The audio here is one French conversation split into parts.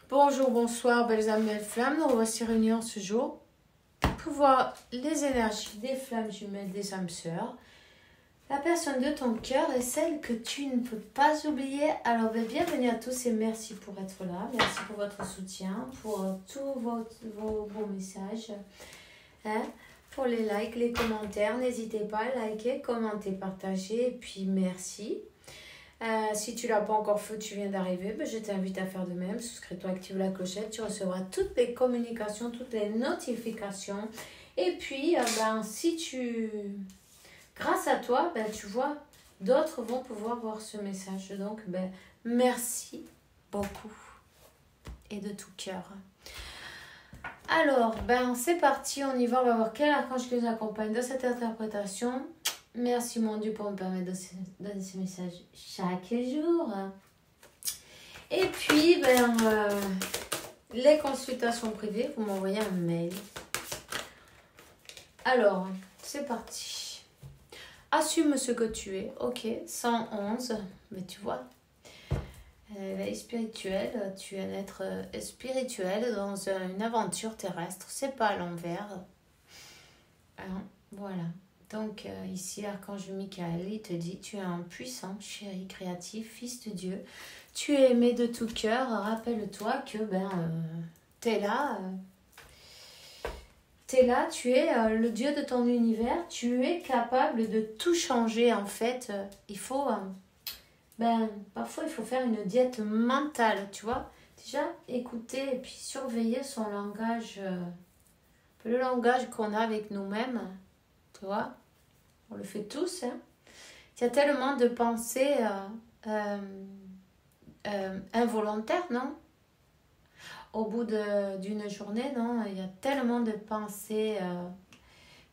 Bonjour, bonsoir, belles âmes, belles flammes. Nous voici réunis en ce jour pour voir les énergies des flammes jumelles, des âmes sœurs. La personne de ton cœur est celle que tu ne peux pas oublier. Alors, bienvenue à tous et merci pour être là. Merci pour votre soutien, pour tous vos beaux messages. Pour les likes, les commentaires. N'hésitez pas à liker, commenter, partager. Et puis, merci. Si tu ne l'as pas encore fait, tu viens d'arriver, je t'invite à faire de même. Souscris-toi, active la clochette, tu recevras toutes les communications, toutes les notifications. Et puis, grâce à toi, tu vois, d'autres vont pouvoir voir ce message. Donc, merci beaucoup et de tout cœur. Alors, c'est parti, on y va. On va voir quel archange qui nous accompagne dans cette interprétation. Merci mon Dieu pour me permettre de donner ce message chaque jour. Et puis, les consultations privées, vous m'envoyez un mail. Alors, c'est parti. Assume ce que tu es. Ok, 111. Mais tu vois, veille spirituelle, tu es un être spirituel dans une aventure terrestre. C'est pas à l'envers. Voilà. Donc ici, l'archange Michael, il te dit, tu es un puissant, chéri, créatif, fils de Dieu. Tu es aimé de tout cœur. Rappelle-toi que tu es là. Tu es là, tu es le Dieu de ton univers. Tu es capable de tout changer en fait. Il faut, parfois il faut faire une diète mentale, tu vois. Déjà, écouter et puis surveiller son langage, le langage qu'on a avec nous-mêmes. Tu vois, on le fait tous. Il y a tellement de pensées involontaires, non? Au bout d'une journée, non? Il y a tellement de pensées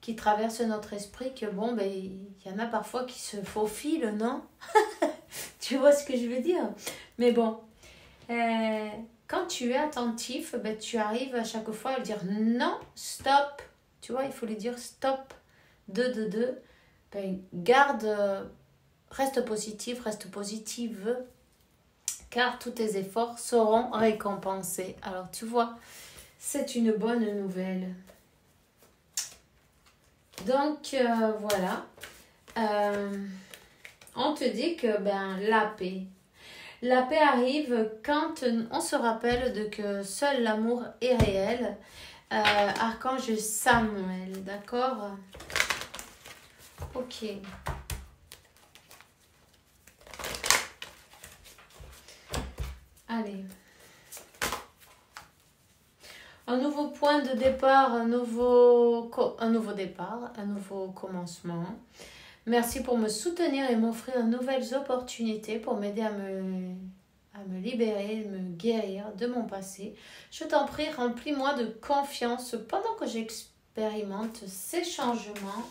qui traversent notre esprit que il y en a parfois qui se faufilent, non? Tu vois ce que je veux dire? Mais bon, quand tu es attentif, tu arrives à chaque fois à dire non, stop. Tu vois, il faut lui dire stop. Garde, reste positif, reste positive, car tous tes efforts seront récompensés. Alors tu vois, c'est une bonne nouvelle. Donc voilà, on te dit que la paix arrive quand on se rappelle que seul l'amour est réel. Archange Samuel, d'accord? Ok. Allez. Un nouveau point de départ, un nouveau départ, un nouveau commencement. Merci pour me soutenir et m'offrir de nouvelles opportunités pour m'aider à me libérer, me guérir de mon passé. Je t'en prie, remplis-moi de confiance pendant que j'expérimente ces changements.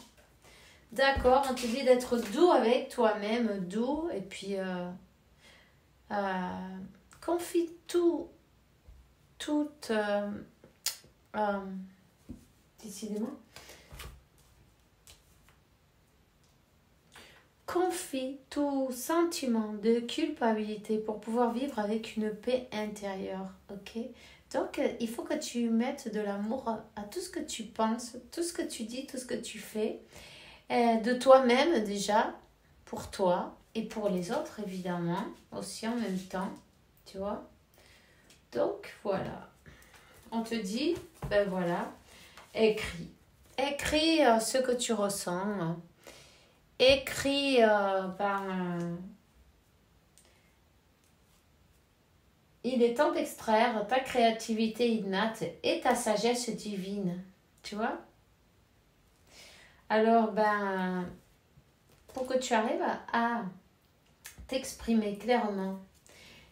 D'accord, on te dit d'être doux avec toi-même, doux, et puis confie décidément, confie tout sentiment de culpabilité pour pouvoir vivre avec une paix intérieure, ok? Donc, il faut que tu mettes de l'amour à tout ce que tu penses, tout ce que tu dis, tout ce que tu fais. De toi-même déjà, pour toi et pour les autres évidemment, aussi en même temps, tu vois. Donc voilà, on te dit, écris ce que tu ressens, écris il est temps d'extraire ta créativité innate et ta sagesse divine, tu vois. Alors, pour que tu arrives à t'exprimer clairement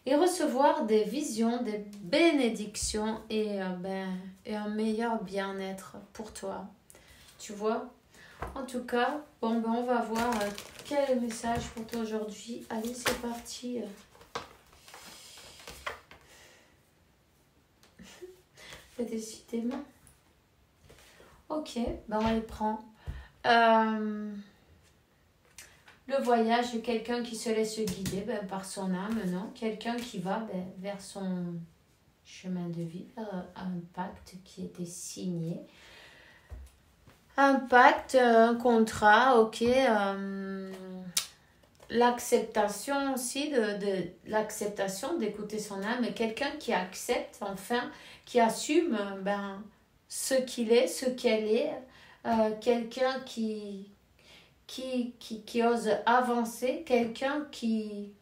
et recevoir des visions, des bénédictions et un meilleur bien-être pour toi. Tu vois? En tout cas, on va voir quel message pour toi aujourd'hui. Allez, c'est parti. Décidément. Ok, on les prend. Le voyage de quelqu'un qui se laisse guider par son âme, non? Quelqu'un qui va vers son chemin de vie, un pacte qui était signé. Un pacte, un contrat, ok. L'acceptation aussi, l'acceptation d'écouter son âme. Et quelqu'un qui accepte, enfin, qui assume ce qu'il est, ce qu'elle est. Quelqu'un qui ose avancer. Quelqu'un qui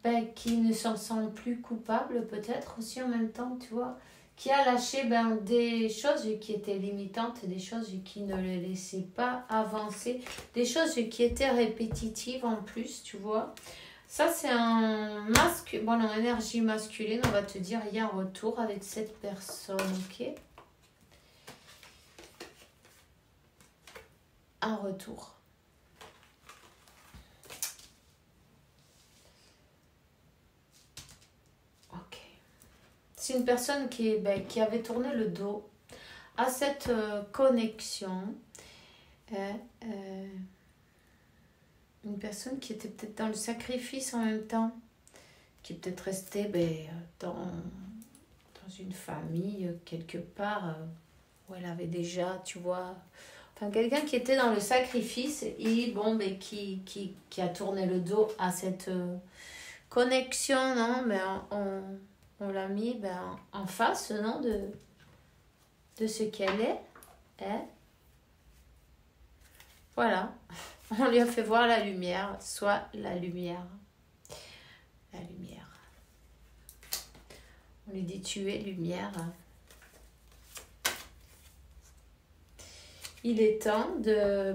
ne s'en sent plus coupable peut-être aussi en même temps, tu vois, qui a lâché des choses qui étaient limitantes, des choses qui ne le laissaient pas avancer, des choses qui étaient répétitives en plus, tu vois. Ça, c'est un masque, bon, en énergie masculine, on va te dire, il y a un retour avec cette personne, ok? Un retour. C'est une personne qui avait tourné le dos à cette connexion. Une personne qui était peut-être dans le sacrifice en même temps, qui est peut-être restée dans une famille quelque part où elle avait déjà, tu vois, enfin quelqu'un qui était dans le sacrifice et qui a tourné le dos à cette connexion, non, mais on l'a mis en face, non, de ce qu'elle est. Voilà. On lui a fait voir la lumière, soit la lumière. La lumière. On lui dit tu es lumière. Il est temps de,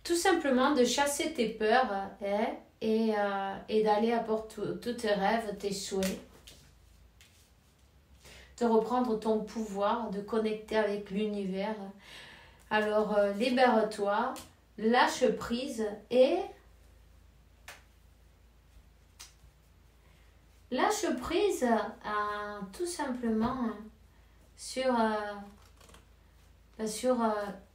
tout simplement de chasser tes peurs et d'aller apporter tous tes rêves, tes souhaits. De reprendre ton pouvoir, de connecter avec l'univers. Alors, libère-toi, lâche prise et lâche prise tout simplement sur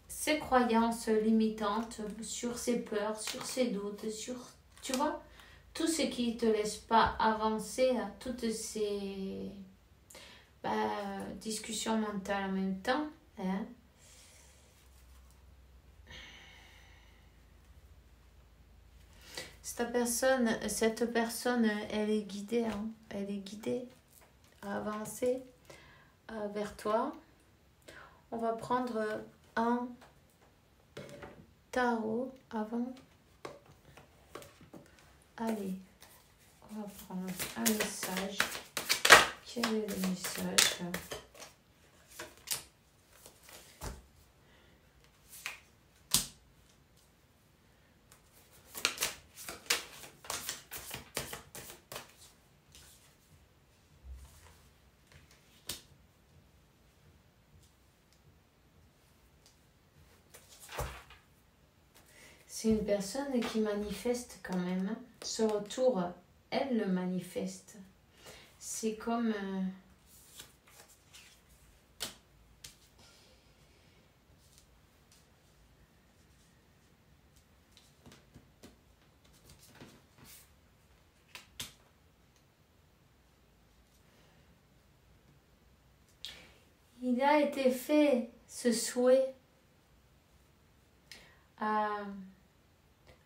ses croyances limitantes, sur ses peurs, sur ses doutes, sur, tu vois, tout ce qui ne te laisse pas avancer, toutes ces discussions mentales en même temps. Cette personne, elle est guidée, elle est guidée à avancer vers toi. On va prendre un tarot avant. Allez, on va prendre un message. Quel est le message ? C'est une personne qui manifeste quand même. Ce retour, elle le manifeste. C'est comme... il a été fait ce souhait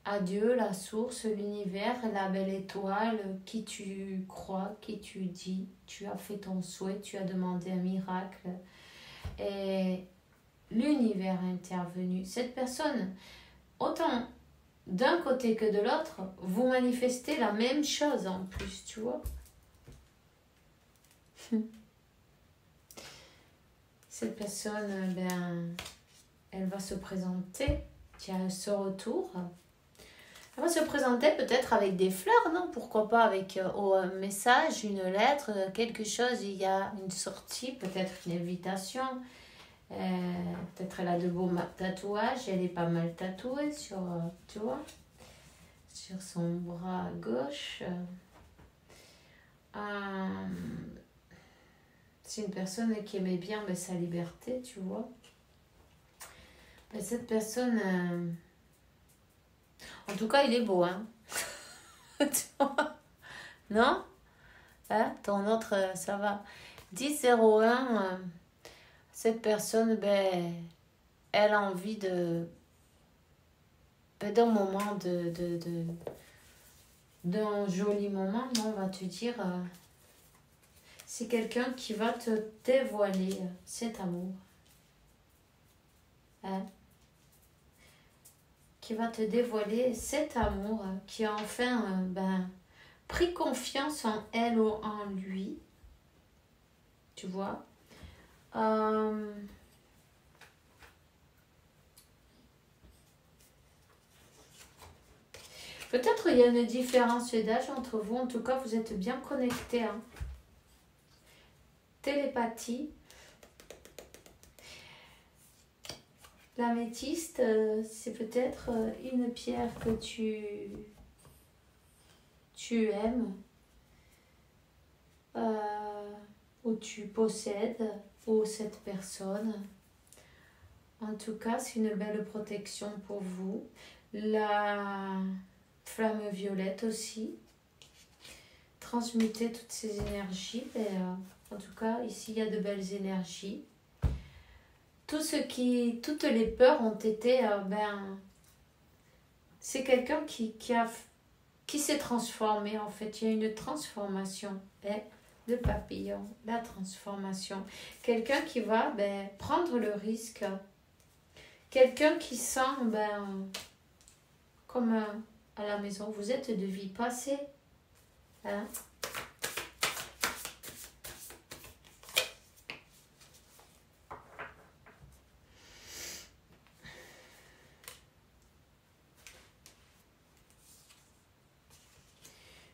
à Dieu, la source, l'univers, la belle étoile, qui tu crois, qui tu dis. Tu as fait ton souhait, tu as demandé un miracle. Et l'univers est intervenu. Cette personne, autant d'un côté que de l'autre, vous manifestez la même chose en plus, tu vois. Cette personne, elle va se présenter. Tu as ce retour. Elle va se présenter peut-être avec des fleurs, non? Pourquoi pas avec un message, une lettre, quelque chose. Il y a une sortie, peut-être une invitation. Peut-être elle a de beaux tatouages. Elle est pas mal tatouée sur, tu vois, sur son bras gauche. C'est une personne qui aimait bien sa liberté, tu vois. Cette personne... En tout cas, il est beau, hein. Tu vois ? Non ? Hein? Ton autre, ça va. 10-01, cette personne, ben, elle a envie d'un moment d'un joli moment, non, on va te dire. C'est quelqu'un qui va te dévoiler cet amour. Hein? Qui va te dévoiler cet amour, qui a enfin pris confiance en elle ou en lui. Tu vois? Peut-être il y a une différence d'âge entre vous. En tout cas, vous êtes bien connectés. Hein. Télépathie. L'améthyste, c'est peut-être une pierre que tu aimes, ou tu possèdes, ou cette personne. En tout cas, c'est une belle protection pour vous. La flamme violette aussi. Transmuter toutes ces énergies. Et, en tout cas, ici, il y a de belles énergies. Toutes les peurs ont été, c'est quelqu'un qui s'est transformé en fait. Il y a une transformation. Le papillon, la transformation. Quelqu'un qui va prendre le risque. Quelqu'un qui sent, comme à la maison, vous êtes de vie passée. Hein?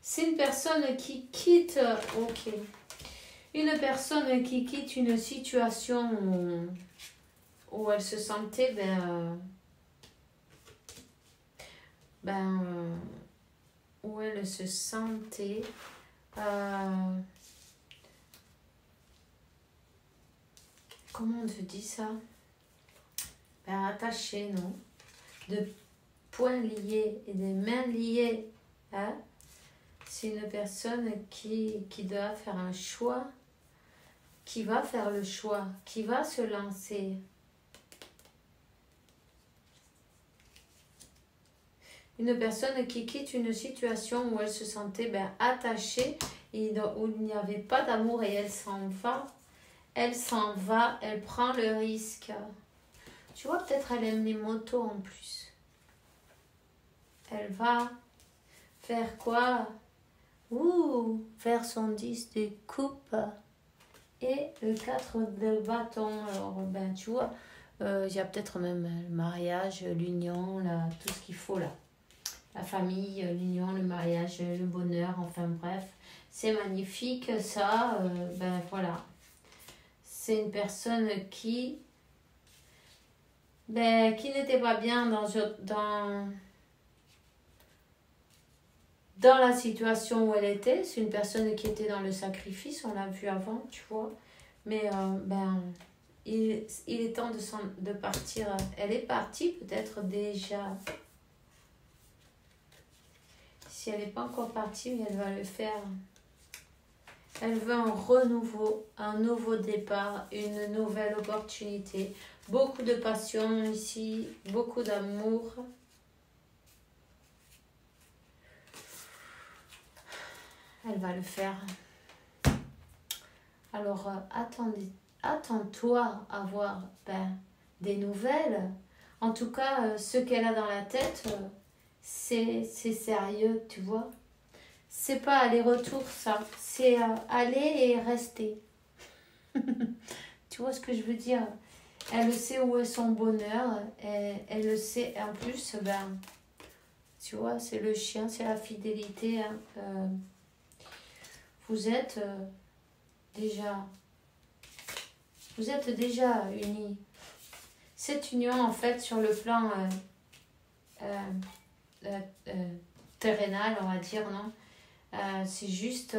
C'est une personne qui quitte, ok. Une personne qui quitte une situation où elle se sentait, où elle se sentait, comment on te dit ça? Attachée, non? De poings liés et des mains liées, hein? C'est une personne qui doit faire un choix, qui va faire le choix, qui va se lancer. Une personne qui quitte une situation où elle se sentait attachée, et où il n'y avait pas d'amour et elle s'en va. Elle s'en va, elle prend le risque. Tu vois, peut-être elle aime les motos en plus. Elle va faire quoi? Faire son 10 de coupe et le 4 de bâton. Alors, tu vois, il y a peut-être même le mariage, l'union, tout ce qu'il faut là. La famille, l'union, le mariage, le bonheur, enfin bref. C'est magnifique ça, voilà. C'est une personne qui n'était pas bien dans la situation où elle était. C'est une personne qui était dans le sacrifice, on l'a vu avant, tu vois. Mais il est temps de partir. Elle est partie peut-être déjà. Si elle n'est pas encore partie, mais elle va le faire. Elle veut un renouveau, un nouveau départ, une nouvelle opportunité. Beaucoup de passion ici, beaucoup d'amour. Elle va le faire. Alors, attends-toi à voir des nouvelles. En tout cas, ce qu'elle a dans la tête, c'est sérieux, tu vois. C'est pas aller-retour, ça. C'est aller et rester. Tu vois ce que je veux dire? Elle sait où est son bonheur. Elle le sait. En plus, tu vois, c'est le chien, c'est la fidélité. Hein. Vous êtes déjà unis. Cette union, en fait, sur le plan terrénal, on va dire, non? C'est juste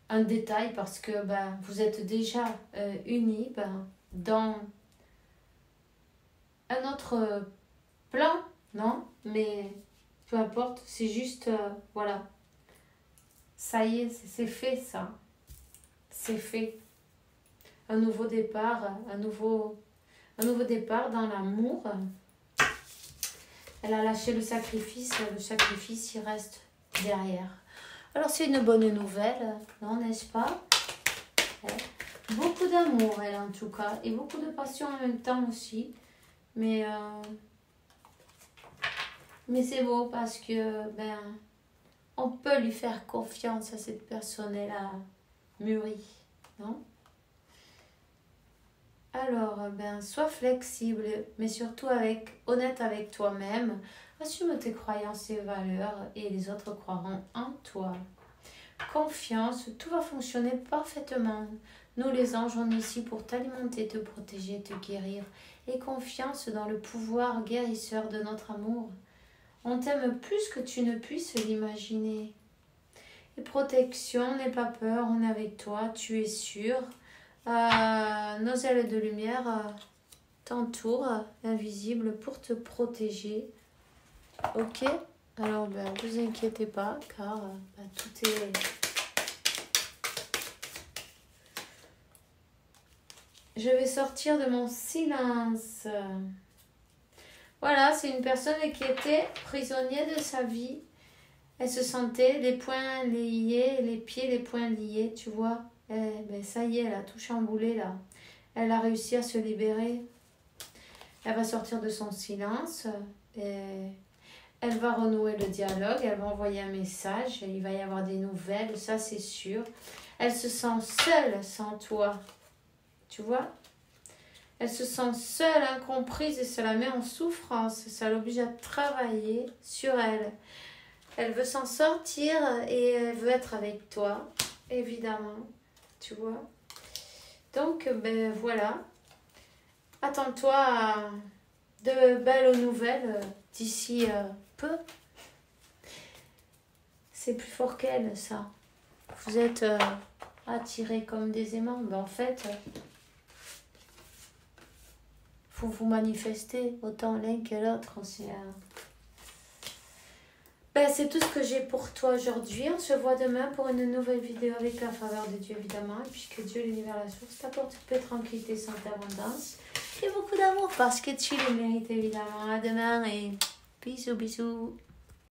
un détail parce que vous êtes déjà unis dans un autre plan, non? Mais peu importe, c'est juste, voilà. Ça y est, c'est fait ça. C'est fait. Un nouveau départ, un nouveau départ dans l'amour. Elle a lâché le sacrifice il reste derrière. Alors c'est une bonne nouvelle, non, n'est-ce pas? Beaucoup d'amour, elle en tout cas, et beaucoup de passion en même temps aussi. Mais c'est beau parce que on peut lui faire confiance à cette personne, elle a mûri, non? Alors, sois flexible, mais surtout honnête avec toi-même. Assume tes croyances et valeurs et les autres croiront en toi. Confiance, tout va fonctionner parfaitement. Nous les anges, on est ici pour t'alimenter, te protéger, te guérir. Et confiance dans le pouvoir guérisseur de notre amour. On t'aime plus que tu ne puisses l'imaginer. Et protection, n'aie pas peur, on est avec toi, tu es sûr. Nos ailes de lumière t'entourent, invisibles, pour te protéger. Ok? Alors, ne vous inquiétez pas, car tout est... Je vais sortir de mon silence. Voilà, c'est une personne qui était prisonnière de sa vie. Elle se sentait les poings liés, les pieds, les poings liés, tu vois. Ça y est, elle a tout chamboulé là. Elle a réussi à se libérer. Elle va sortir de son silence. Elle va renouer le dialogue. Elle va envoyer un message. Il va y avoir des nouvelles, ça c'est sûr. Elle se sent seule sans toi. Tu vois? Elle se sent seule, incomprise et ça la met en souffrance. Ça l'oblige à travailler sur elle. Elle veut s'en sortir et elle veut être avec toi, évidemment. Tu vois? Donc, voilà. Attends-toi à de belles nouvelles d'ici peu. C'est plus fort qu'elle, ça. Vous êtes attirés comme des aimants. En fait, faut vous manifester autant l'un que l'autre. C'est tout ce que j'ai pour toi aujourd'hui. On se voit demain pour une nouvelle vidéo avec la faveur de Dieu, évidemment. Et puisque Dieu, l'univers, la source, t'apporte paix, tranquillité, santé, abondance et beaucoup d'amour parce que tu le mérites, évidemment. À demain et bisous, bisous.